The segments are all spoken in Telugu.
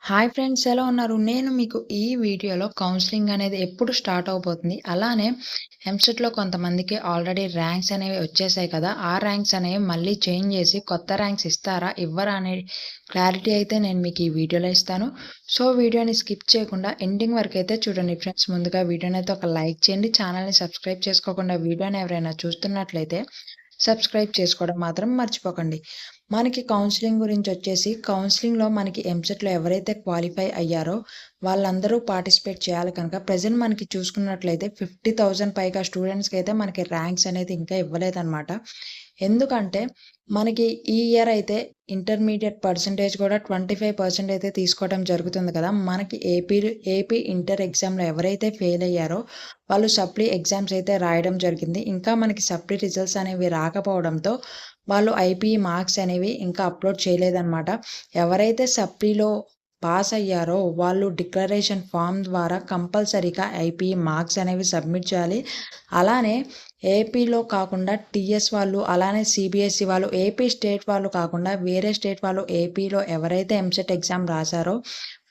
హాయ్ ఫ్రెండ్స్, ఎలా ఉన్నారు? నేను మీకు ఈ వీడియోలో కౌన్సెలింగ్ అనేది ఎప్పుడు స్టార్ట్ అవబోతుంది, అలానే ఎంసెట్‌లో కొంతమందికి ఆల్రెడీ ర్యాంక్స్ అనేవి వచ్చేసాయి కదా! ఆ ర్యాంక్స్ అనేవి మళ్ళీ చేంజ్ చేసి కొత్త ర్యాంక్స్ ఇస్తారా? ఇవ్వరా? అనే క్లారిటీ అయితే నేను మీకు ఈ వీడియోలో ఇస్తాను. సో, వీడియోని స్కిప్ చేయకుండా ఎండింగ్ వరకైతే చూడండి ఫ్రెండ్స్. ముందుగా వీడియోనైతే ఒక లైక్ చేయండి. ఛానల్‌ని సబ్స్క్రైబ్ చేసుకోకుండా వీడియోని ఎవరైనా చూస్తున్నట్లయితే సబ్స్క్రైబ్ చేసుకోవడం మాత్రం మర్చిపోకండి. మనకి కౌన్సెలింగ్ గురించొచ్చేసి, కౌన్సెలింగ్‌లో మనకి ఎంసెట్‌లో ఎవరైతే క్వాలిఫై అయ్యారో, వాళ్ళందరూ పార్టిసిపేట్ చేయాలి కనుక, ప్రెజెంట్ మనకి చూసుకున్నట్లయితే 50,000 పైగా స్టూడెంట్స్‌కైతే మనకి ర్యాంక్స్ అనేది ఇంకా ఇవ్వలేదనమాట. ఎందుకంటే, మనకి ఈ ఇయర్ అయితే ఇంటర్మీడియేట్ పర్సెంటేజ్ కూడా 25% అయితే తీసుకోవడం జరుగుతుంది కదా! మనకి ఏపీ ఇంటర్ ఎగ్జామ్‌లో ఎవరైతే ఫెయిల్ అయ్యారో, వాళ్ళు సప్లీ ఎగ్జామ్స్ అయితే రాయడం జరిగింది. ఇంకా మనకి సప్లీ రిజల్ట్స్ అనేవి రాకపోవడంతో వాళ్ళు ఐపీఈ మార్క్స్ అనేవి ఇంకా అప్‌లోడ్ చేయలేదనమాట. ఎవరైతే సప్లీలో పాస్ అయ్యారో వాళ్ళు డిక్లరేషన్ ఫార్మ్ ద్వారా కంపల్సరీగా ఐపీఈ మార్క్స్ అనేవి సబ్మిట్ చేయాలి. అలానే ఏపీలో కాకుండా టీఎస్ వాళ్ళు, అలానే సీబీఎస్ఈ వాళ్ళు, ఏపీ స్టేట్ వాళ్ళు కాకుండా వేరే స్టేట్ వాళ్ళు ఏపీలో ఎవరైతే ఎంసెట్ ఎగ్జామ్ రాసారో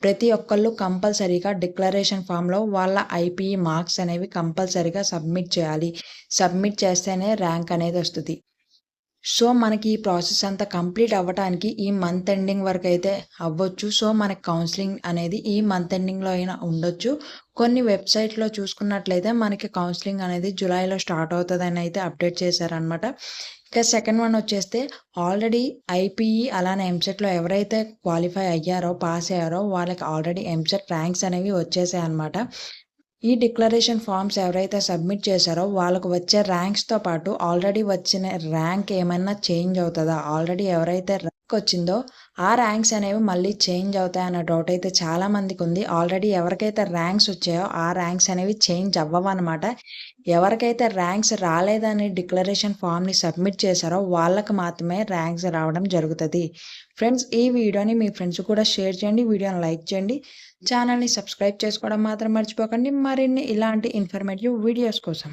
ప్రతి ఒక్కళ్ళు కంపల్సరీగా డిక్లరేషన్ ఫామ్‌లో వాళ్ళ ఐపీఈ మార్క్స్ అనేవి కంపల్సరీగా సబ్మిట్ చేయాలి. సబ్మిట్ చేస్తేనే ర్యాంక్ అనేది వస్తది. సో, మనకి ఈ ప్రాసెస్ అంతా కంప్లీట్ అవ్వటానికి ఈ మంత్ ఎండింగ్ వరకైతే అవ్వచ్చు. సో, మనకి కౌన్సెలింగ్ అనేది ఈ మంత్ ఎండింగ్‌లో అయినా ఉండొచ్చు. కొన్ని వెబ్‌సైట్‌లో చూసుకున్నట్లయితే మనకి కౌన్సెలింగ్ అనేది జులైలో స్టార్ట్ అవుతదని అయితే అప్డేట్ చేశారనమాట. ఇక సెకండ్ వన్ వచ్చేస్తే ఆల్రెడీ ఐపీఈ అలానే ఎంసెట్‌లో ఎవరైతే క్వాలిఫై అయ్యారో, పాస్ అయ్యారో వాళ్ళకి ఆల్రెడీ ఎంసెట్ ర్యాంక్స్ అనేవి వచ్చేసాయన్నమాట. ఈ డిక్లరేషన్ ఫార్మ్స్ ఎవరైతే సబ్మిట్ చేశారో వాళ్ళకు వచ్చే ర్యాంక్స్‌తో పాటు ఆల్రెడీ వచ్చిన ర్యాంక్ ఏమన్నా చేంజ్ అవుతదా? ఆల్రెడీ ఎవరైతే ర్యాంక్ వచ్చిందో ఆ ర్యాంక్స్ అనేవి మళ్ళీ చేంజ్ అవుతాయన్న డౌట్ అయితే చాలా మందికుంది. ఆల్రెడీ ఎవరికైతే ర్యాంక్స్ వచ్చాయో ఆ ర్యాంక్స్ అనేవి చేంజ్ అవ్వవనమాట. ఎవరికైతే ర్యాంక్స్ రాలేదని డిక్లరేషన్ ఫార్మ్‌ని సబ్మిట్ చేశారో వాళ్ళకి మాత్రమే ర్యాంక్స్ రావడం జరుగుతది. ఫ్రెండ్స్, ఈ వీడియోని మీ ఫ్రెండ్స్‌కి కూడా షేర్ చేయండి. వీడియోని లైక్ చేయండి. ఛానల్‌ని సబ్స్క్రైబ్ చేసుకోవడం మాత్రం మర్చిపోకండి. మరిన్ని ఇలాంటి ఇన్ఫర్మేటివ్ వీడియోస్ కోసం.